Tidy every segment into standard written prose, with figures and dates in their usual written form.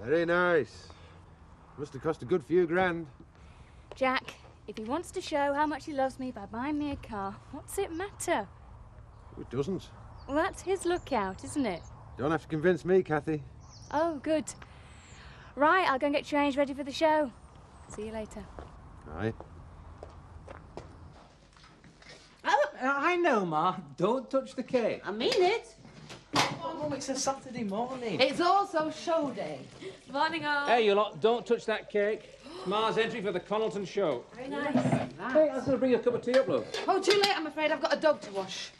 Very nice. Must have cost a good few grand. Jack, if he wants to show how much he loves me by buying me a car, what's it matter? It doesn't. Well, that's his lookout, isn't it? Don't have to convince me, Kathy. Oh, good. Right, I'll go and get changed ready for the show. See you later. Aye. I know, Ma. Don't touch the cake. I mean it. Oh, Mum, it's a Saturday morning. It's also show day. Morning, all. Hey, you lot, don't touch that cake. Ma's entry for the Connaughton show. Very nice. Hey, I was going to bring a cup of tea up, love. Oh, too late, I'm afraid. I've got a dog to wash.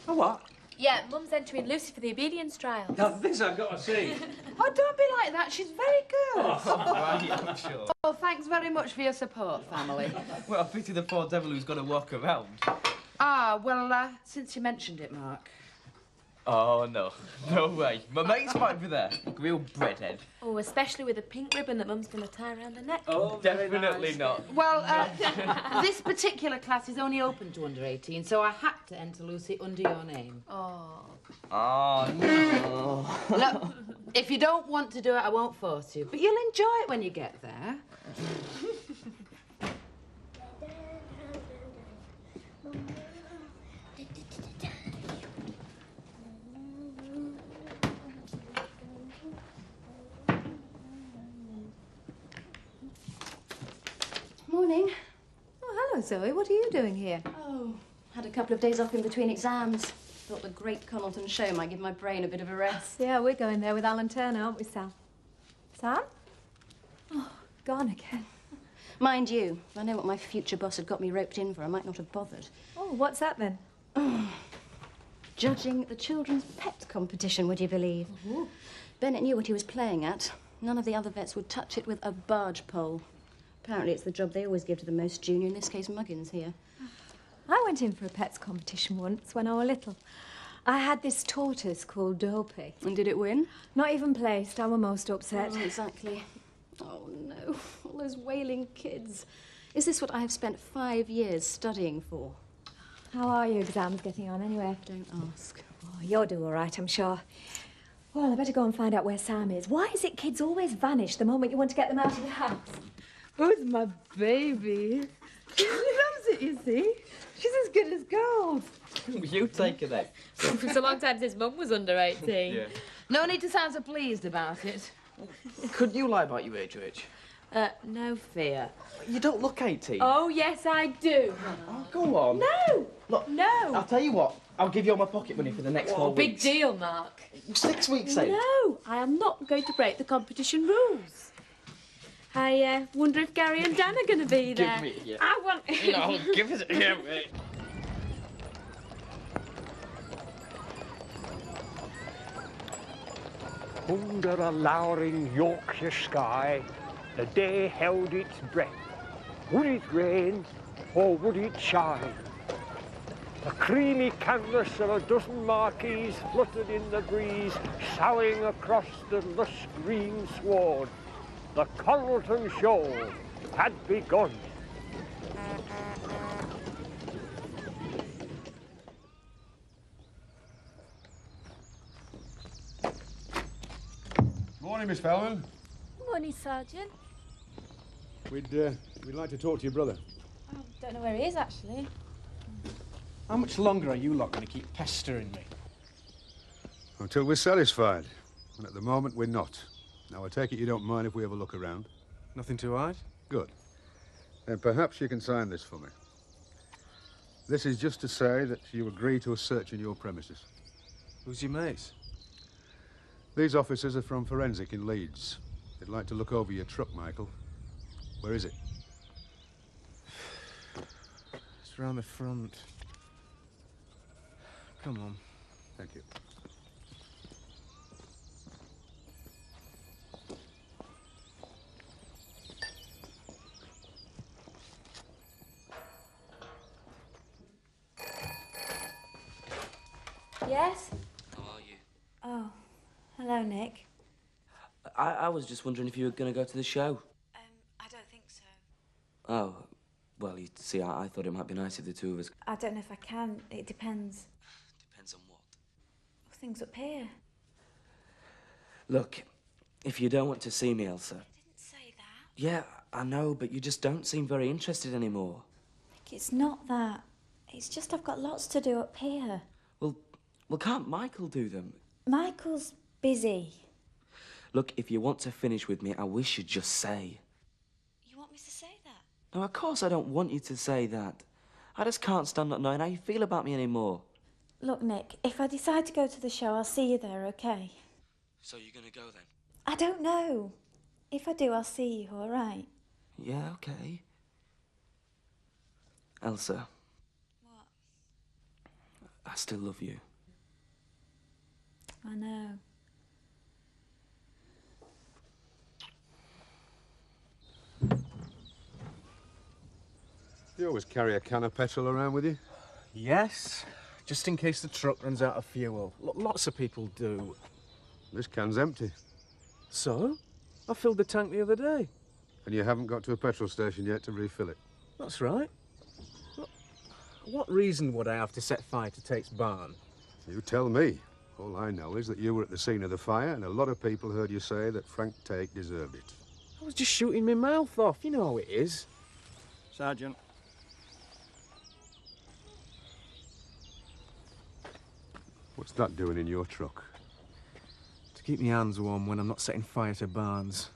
A what? Yeah, Mum's entering Lucy for the obedience trial. Now, this I've got to see. Oh, don't be like that. She's very good. I'm sure. Oh, thanks very much for your support, family. Well, I pity the poor devil who's got to walk around. Ah, well, since you mentioned it, Mark. Oh, no. No way. My mate's might be there. Real breadhead. Oh, especially with a pink ribbon that Mum's going to tie around the neck. Oh, definitely not. Well, this particular class is only open to under 18, so I had to enter Lucy under your name. Oh. Oh, no. Look, if you don't want to do it, I won't force you, but you'll enjoy it when you get there. Morning. Oh, hello, Zoe. What are you doing here? Oh, had a couple of days off in between exams. Thought the great Connaughton show might give my brain a bit of a rest. Yeah, we're going there with Alan Turner, aren't we, Sam? Sam? Oh, gone again. Mind you, if I know what my future boss had got me roped in for, I might not have bothered. Oh, what's that then? Judging the children's pet competition, would you believe? Ooh. Bennett knew what he was playing at. None of the other vets would touch it with a barge pole. Apparently it's the job they always give to the most junior, in this case Muggins here. I went in for a pets competition once when I was little. I had this tortoise called Dopey. And did it win? Not even placed. I was most upset. Oh, exactly. Oh, no. All those wailing kids. Is this what I have spent 5 years studying for? How are your exams getting on, anyway? Don't ask. Oh, you'll do all right, I'm sure. Well, I better go and find out where Sam is. Why is it kids always vanish the moment you want to get them out of the house? Who's my baby? She loves it, you see. She's as good as gold. You take her then. It's a long time since Mum was under 18. Yeah. No need to sound so pleased about it. Could you lie about your age, Rich? No fear. You don't look 18. Oh, yes, I do. Oh, go on. No! Look, No! I'll tell you what. I'll give you all my pocket money for the next 4 Big weeks. deal, Mark. 6 weeks, eh? No, I am not going to break the competition rules. I wonder if Gary and Dan are going to be there. Give me it, yeah. I want... No, give it here, mate. Under a lowering Yorkshire sky, the day held its breath. Would it rain or would it shine? The creamy canvas of a dozen marquees fluttered in the breeze, soughing across the lush green sward. The Connaughton show had begun. Morning, Miss Fellman. Morning, Sergeant. We'd like to talk to your brother. I don't know where he is, actually. How much longer are you lot going to keep pestering me? Until we're satisfied. And at the moment, we're not. Now, I take it you don't mind if we have a look around? Nothing to hide? Good. Then perhaps you can sign this for me. This is just to say that you agree to a search in your premises. Who's your mates? These officers are from Forensic in Leeds. They'd like to look over your truck, Michael. Where is it? It's round the front. Come on. Thank you. Yes? How are you? Oh, hello, Nick. I was just wondering if you were going to go to the show. I don't think so. Oh, well, you see, I thought it might be nice if the two of us... I don't know if I can. It depends. Depends on what. Things up here. Look, If you don't want to see me, Elsa. I didn't say that. Yeah, I know, but you just don't seem very interested anymore. Nick, it's not that. It's just I've got lots to do up here. Well, can't Michael do them? Michael's busy. Look, if you want to finish with me, I wish you'd just say. You want me to say that? No, of course I don't want you to say that. I just can't stand not knowing how you feel about me anymore. Look, Nick, if I decide to go to the show, I'll see you there, okay? So you're gonna go then? I don't know. If I do, I'll see you, all right? Yeah, okay. Elsa. What? I still love you. I know. You always carry a can of petrol around with you? Yes, just in case the truck runs out of fuel. Lots of people do. This can's empty. So? I filled the tank the other day. And you haven't got to a petrol station yet to refill it? That's right. What reason would I have to set fire to Tate's barn? You tell me. All I know is that you were at the scene of the fire and a lot of people heard you say that Frank Tate deserved it. I was just shooting my mouth off. You know how it is. Sergeant. What's that doing in your truck? To keep my hands warm when I'm not setting fire to barns.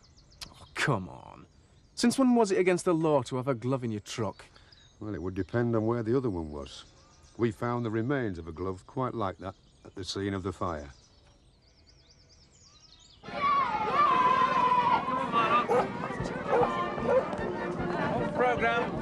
Oh, come on. Since when was it against the law to have a glove in your truck? Well, it would depend on where the other one was. We found the remains of a glove quite like that at the scene of the fire. Program.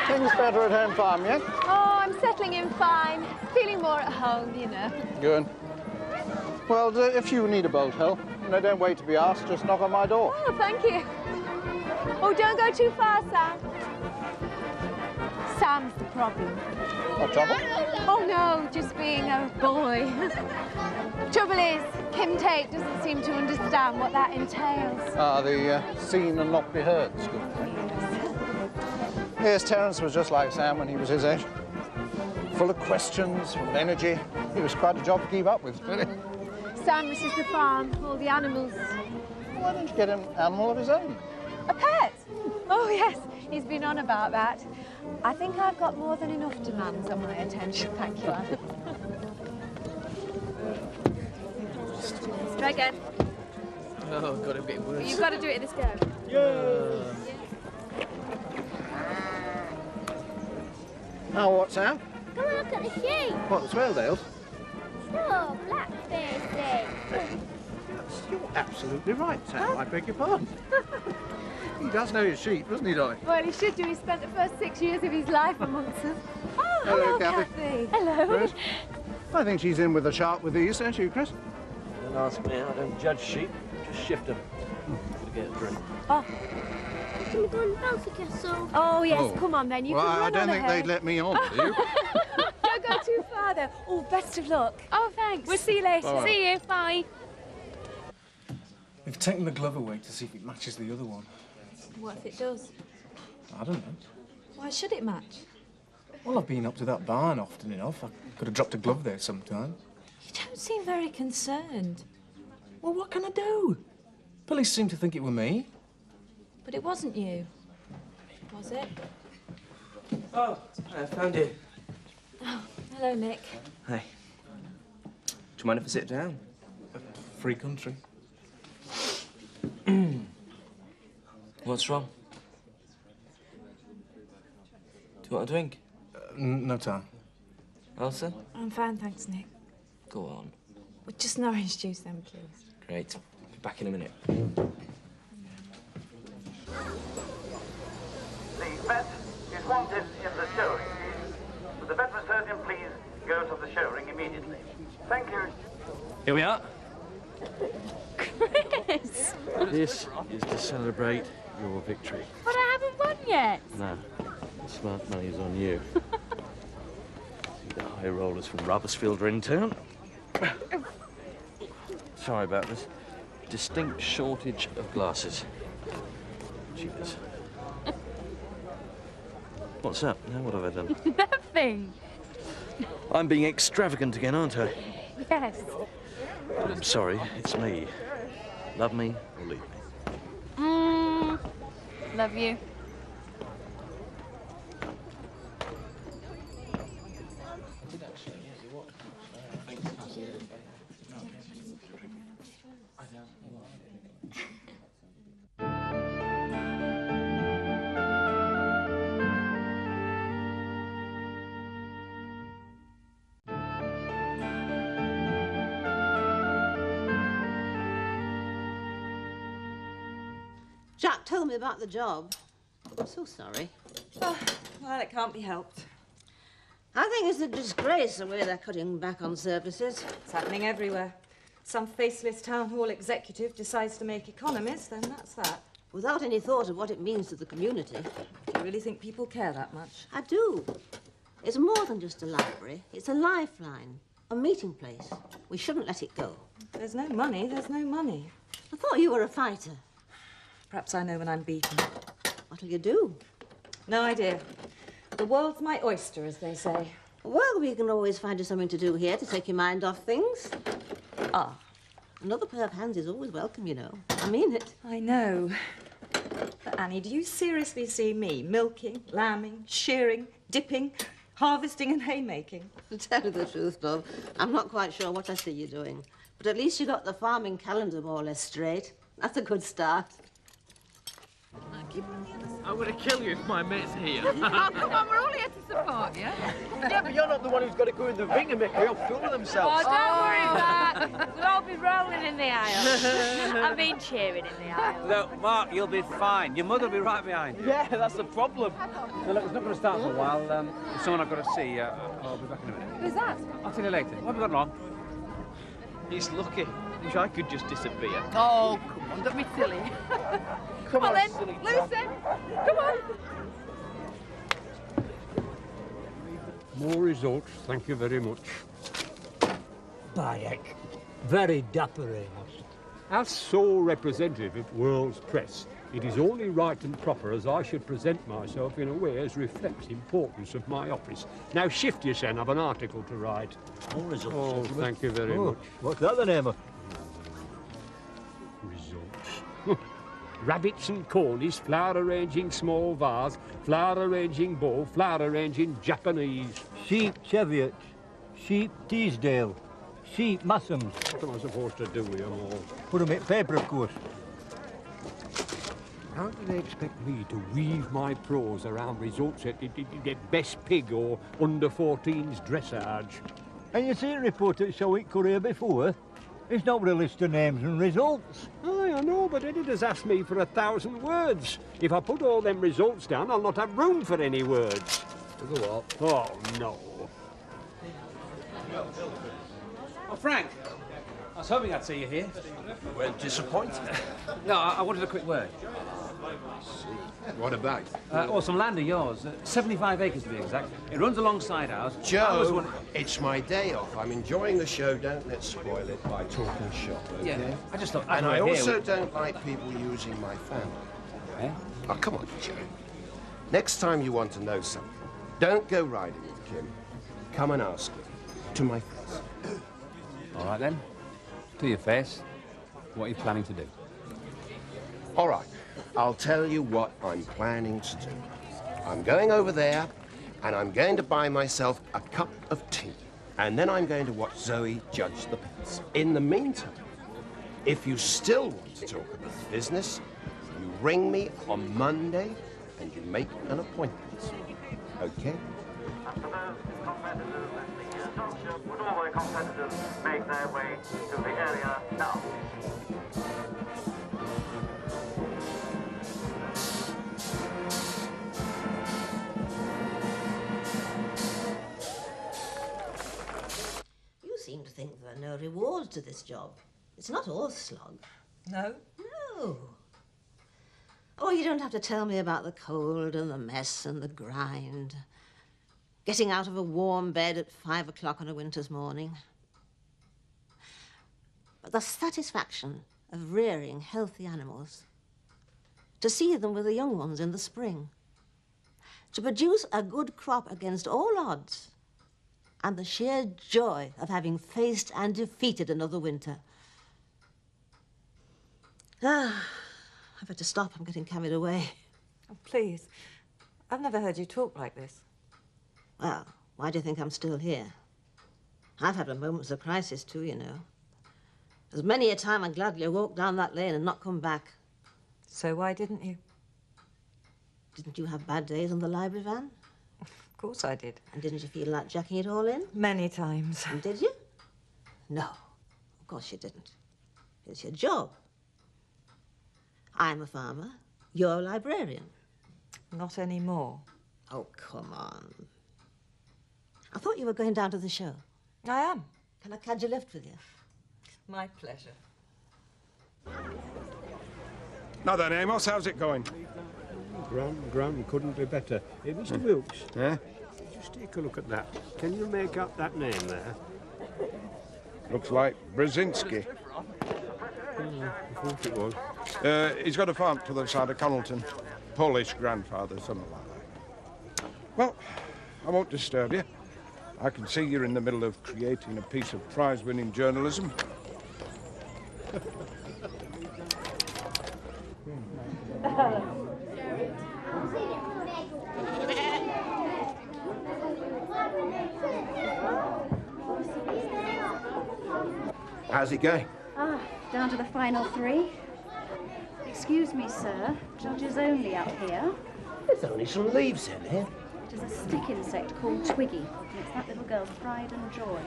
Things better at home farm, yeah? Oh, I'm settling in fine. Feeling more at home, you know. Good. Well, if you need a bolt help, don't wait to be asked, just knock on my door. Oh, thank you. Oh, don't go too far, Sam. Sam's the problem. What trouble? Oh, no, just being a boy. Trouble is, Kim Tate doesn't seem to understand what that entails. Ah, the seen and not be heard school. Yes, Terence was just like Sam when he was his age. Full of questions, full of energy. He was quite a job to keep up with, really. Sam misses the farm, all the animals. Why don't you get an animal of his own? A pet? Oh, yes, he's been on about that. I think I've got more than enough demands on my attention, thank you, Anne. Try again. Oh, God, I'm getting worse. You've got to do it in this go. Oh, what, Sam? Come and look at the sheep. What, the Swelldales? Sure, blackface. You're absolutely right, Sam. I beg your pardon. He does know his sheep, doesn't he, Dolly? Well, he should do. He spent the first 6 years of his life amongst us. Oh, Hello, hello, Kathy. Kathy. Hello. Chris? I think she's in with the shark with these, don't you, Chris? Don't ask me. I don't judge sheep. Just shift them. Gotta get a drink. Oh. Can we go in the bouncy castle? Oh, yes, Oh. come on then. You Well, can I run don't on think ahead. they'd let me on, do you? Don't go too far though. Oh, best of luck. Oh, thanks. We'll see you later. Bye. See you. Bye. We've taken the glove away to see if it matches the other one. What if it does? I don't know. Why should it match? Well, I've been up to that barn often enough. I could have dropped a glove there sometime. You don't seem very concerned. Well, what can I do? Police seem to think it were me. But it wasn't you, was it? Oh, I found you. Oh, hello, Nick. Hey. Do you mind if I sit down? Free country. What's wrong? Do you want a drink? No time. Elsa? I'm fine, thanks, Nick. Go on. Well, just an orange juice then, please. Great. Be back in a minute. The vet is wanted in the showring. Would the veterinary surgeon please go to the showring immediately? Thank you. Here we are. Chris! This is to celebrate your victory. But I haven't won yet. No, the smart money is on you. See the high rollers from Rubbersfield are in town. Sorry about this. Distinct shortage of glasses. Cheapers. What's up? Now what have I done? Nothing. I'm being extravagant again, aren't I? Yes. I'm sorry, it's me. Love me or leave me. Love you. Jack told me about the job. I'm so sorry. Oh, well, it can't be helped. I think it's a disgrace the way they're cutting back on services. It's happening everywhere. Some faceless town hall executive decides to make economies, then that's that. Without any thought of what it means to the community. Do you really think people care that much? I do. It's more than just a library. It's a lifeline, a meeting place. We shouldn't let it go. There's no money, there's no money. I thought you were a fighter. Perhaps I know when I'm beaten. What'll you do? No idea. The world's my oyster, as they say. Well, we can always find you something to do here to take your mind off things. Ah, another pair of hands is always welcome, you know. I mean it. I know. But Annie, do you seriously see me milking, lambing, shearing, dipping, harvesting and haymaking? To tell you the truth, love, I'm not quite sure what I see you doing. But at least you got the farming calendar more or less straight. That's a good start. I'm going to kill you if my mate's here. Oh, come on, we're all here to support you. Yeah, but you're not the one who's got to go in the ring and make real fool of Oh, themselves. don't worry, Mark. We'll all be rolling in the aisle. I mean, cheering in the aisle. Look, Mark, you'll be fine. Your mother will be right behind you. Yeah, that's the problem. Now, look, it's not going to start for a while. There's someone I've got to see. I'll be back in a minute. Who's that? I'll tell you later. What have we got wrong? He's lucky. Wish I could just disappear. Oh, come on, don't be silly. Come on, then, silly Lucy. Come on. More results, thank you very much. Bayek, very dapper, Amos. As sole representative of World's Press, it is only right and proper as I should present myself in a way as reflects the importance of my office. Now shift you, son, I've an article to write. More results. Oh, thank you very much. What's that then, Emma? Results. Rabbits and cornies, flower arranging small vase, flower arranging bowl, flower arranging Japanese. Sheep Cheviot, sheep Teesdale, sheep Massams. What am I supposed to do with them all? Put them in paper, of course. How do they expect me to weave my prose around results at best pig or under-14s dressage? And you see a report at Showick Courier before? It's not with a list of names and results. Aye, I know, but editor's asked me for 1,000 words. If I put all them results down, I'll not have room for any words. Go what? Oh, no. Oh, Frank. I was hoping I'd see you here. Well, disappointed. No, I wanted a quick word. What about? Some land of yours. 75 acres to be exact. It runs alongside ours. Joe, it's my day off. I'm enjoying the show. Don't let's spoil it by talking shop, okay? Yeah, I just thought... And I also don't like people using my family. Eh? Oh, come on, Joe. Next time you want to know something, don't go riding with Kim. Come and ask me. To my face. All right, then. To your face. What are you planning to do? All right. I'll tell you what I'm planning to do. I'm going over there, and I'm going to buy myself a cup of tea. And then I'm going to watch Zoe judge the pets. In the meantime, if you still want to talk about business, you ring me on Monday, and you make an appointment. Okay? Would all their competitors make their way to the area now? are no rewards to this job. It's not all slog. No? No. Oh, you don't have to tell me about the cold and the mess and the grind. Getting out of a warm bed at 5 o'clock on a winter's morning. But the satisfaction of rearing healthy animals. To see them with the young ones in the spring. To produce a good crop against all odds. And the sheer joy of having faced and defeated another winter. I've had to stop. I'm getting carried away. Oh, please. I've never heard you talk like this. Well, why do you think I'm still here? I've had my moments of crisis, too, you know. There's many a time I gladly walked down that lane and not come back. So why didn't you? Didn't you have bad days on the library van? Of course I did. And didn't you feel like jacking it all in? Many times. And did you? No, of course you didn't. It's your job. I'm a farmer. You're a librarian. Not anymore. Oh, come on. I thought you were going down to the show. I am. Can I cadge a lift with you? My pleasure. Now then, Amos, how's it going? Gran, couldn't be better. Hey, Mr. Wilkes. Yeah? Just take a look at that. Can you make out that name there? Looks like Brzezinski. I thought it was. He's got a farm to the other side of Connelton. Polish grandfather, something like that. Well, I won't disturb you. I can see you're in the middle of creating a piece of prize-winning journalism. How's it going? Down to the final 3. Excuse me, sir. Judges only up here. There's only some leaves in here. It is a stick insect called Twiggy. And it's that little girl's pride and joy.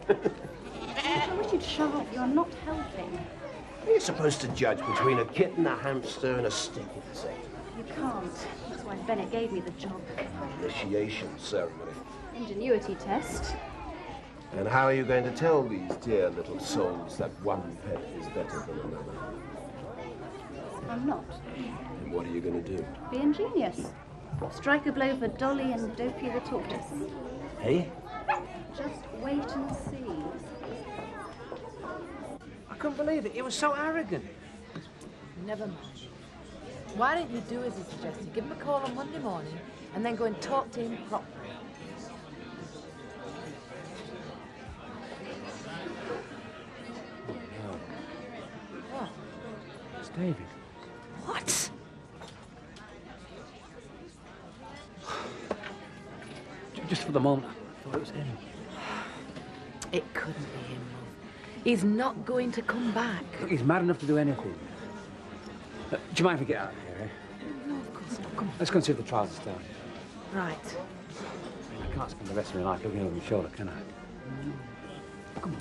I wish you'd shut up. You're not helping. You're supposed to judge between a kitten, a hamster, and a stick insect. You can't. That's why Bennett gave me the job. Initiation ceremony. Ingenuity test. And how are you going to tell these dear little souls that one pet is better than another? I'm not. And what are you going to do? Be ingenious. Strike a blow for Dolly and Dopey the tortoise. Hey? Just wait and see. I couldn't believe it. He was so arrogant. Never mind. Why don't you do as he suggested? Give him a call on Monday morning and then go and talk to him properly. What? It's David. What? Just for the moment, I thought it was him. It couldn't be him, Mum. He's not going to come back. Look, he's mad enough to do anything. Do you mind if we get out of here, eh? No, of course not. Come on. Let's go and see if the trials are starting. Right. I can't spend the rest of my life looking over my shoulder, can I? Come on.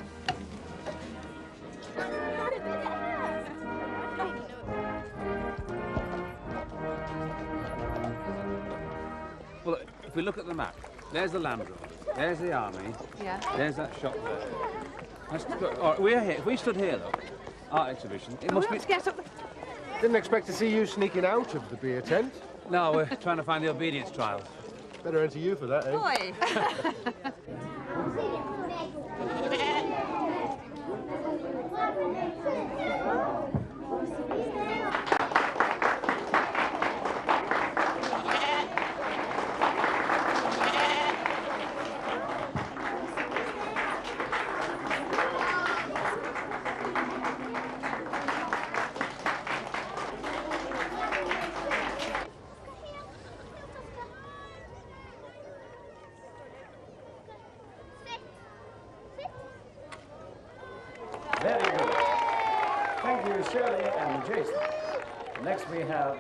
Well, if we look at the map, there's the Land Rover, there's the army, Yeah. there's that shop there. All right, we're here. If we stood here, look, art exhibition, it must be... Get up. Didn't expect to see you sneaking out of the beer tent. No, we're trying to find the obedience trials. Better enter you for that, eh? Boy! Very good. Thank you, Shirley and Jason. Next we have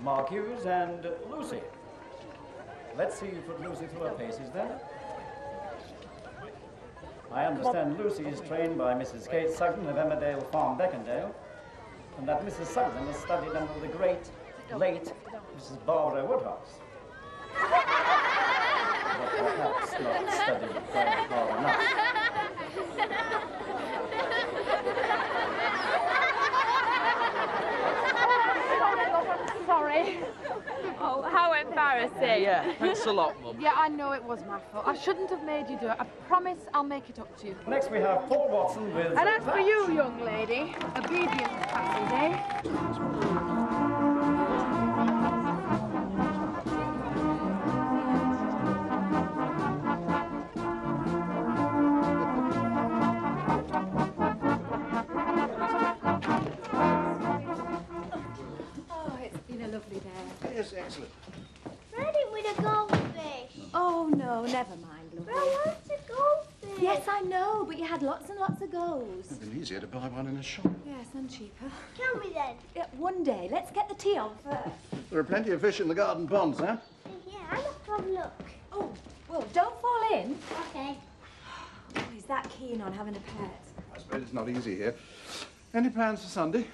Mark Hughes and Lucy. Let's see you put Lucy through her paces then. I understand Lucy is trained by Mrs. Kate Sugden of Emmerdale Farm, Beckendale, and that Mrs. Sugden has studied under the great, late Mrs. Barbara Woodhouse. But perhaps not studied very hard enough. Percy. Yeah, thanks a lot, Mum. Yeah, I know it was my fault. I shouldn't have made you do it. I promise I'll make it up to you. Next we have Paul Watson with... And as for you, young lady, obedience passes, eh? Oh, it's been a lovely day. Yes, excellent. Ready with a goldfish. Oh, no, never mind, lovely. I want a goldfish. Yes, I know, but you had lots and lots of goals. It'd been easier to buy one in a shop. Yes, and cheaper. Tell me then. Yeah, one day. Let's get the tea on first. There are plenty of fish in the garden ponds, huh? Yeah, I must have a look. Oh, well, don't fall in. Okay. Oh, he's that keen on having a pet. I suppose it's not easy here. Any plans for Sunday?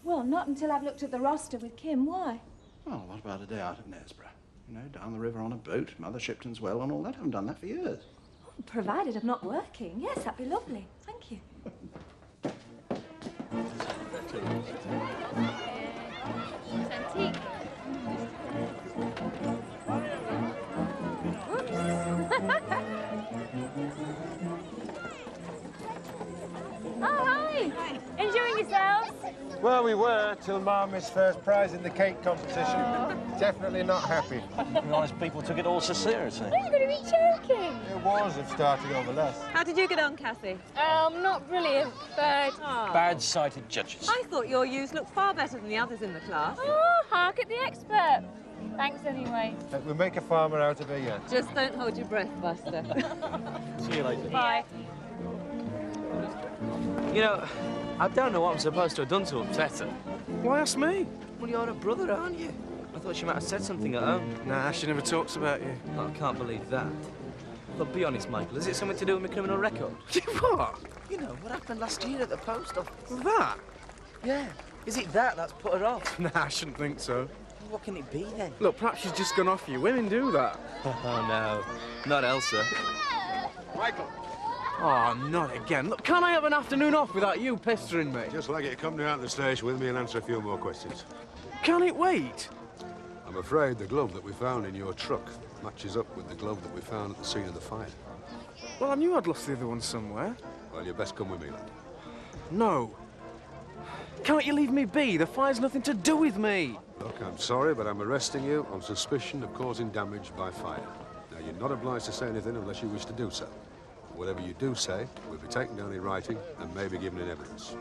Well, not until I've looked at the roster with Kim. Why? Well, what about a day out of Knaresborough? You know, down the river on a boat, Mother Shipton's well and all that. I haven't done that for years. Provided I'm not working. Yes, that'd be lovely. Thank you. It's Oh, hi. Enjoying yourselves? Well, we were till Ma missed first prize in the cake competition. Definitely not happy. Nice people took it all so seriously. Are you going to be choking? It was if starting over less. How did you get on, Cathy? Not brilliant, but... Bad-sighted judges. I thought your ewes looked far better than the others in the class. Oh, hark at the expert. Thanks anyway. We'll make a farmer out of her yet. Just don't hold your breath, Buster. See you later. Bye. You know, I don't know what I'm supposed to have done to upset her. Why ask me? Well, you're a brother, aren't you? I thought she might have said something at home. Nah, she never talks about you. I can't believe that. But be honest, Michael, is it something to do with my criminal record? What? You know, what happened last year at the post office. That? Yeah. Is it that's put her off? Nah, I shouldn't think so. What can it be, then? Look, perhaps she's just gone off you. Women do that. Oh, no. Not Elsa. Michael! Oh, not again. Look, can't I have an afternoon off without you pestering me? Just like it, come down to the station with me and answer a few more questions. Can it wait? I'm afraid the glove that we found in your truck matches up with the glove that we found at the scene of the fire. Well, I knew I'd lost the other one somewhere. Well, you best come with me, lad. No. Can't you leave me be? The fire's nothing to do with me. Look, I'm sorry, but I'm arresting you on suspicion of causing damage by fire. Now, you're not obliged to say anything unless you wish to do so. Whatever you do say will be taken down in writing and may be given in evidence.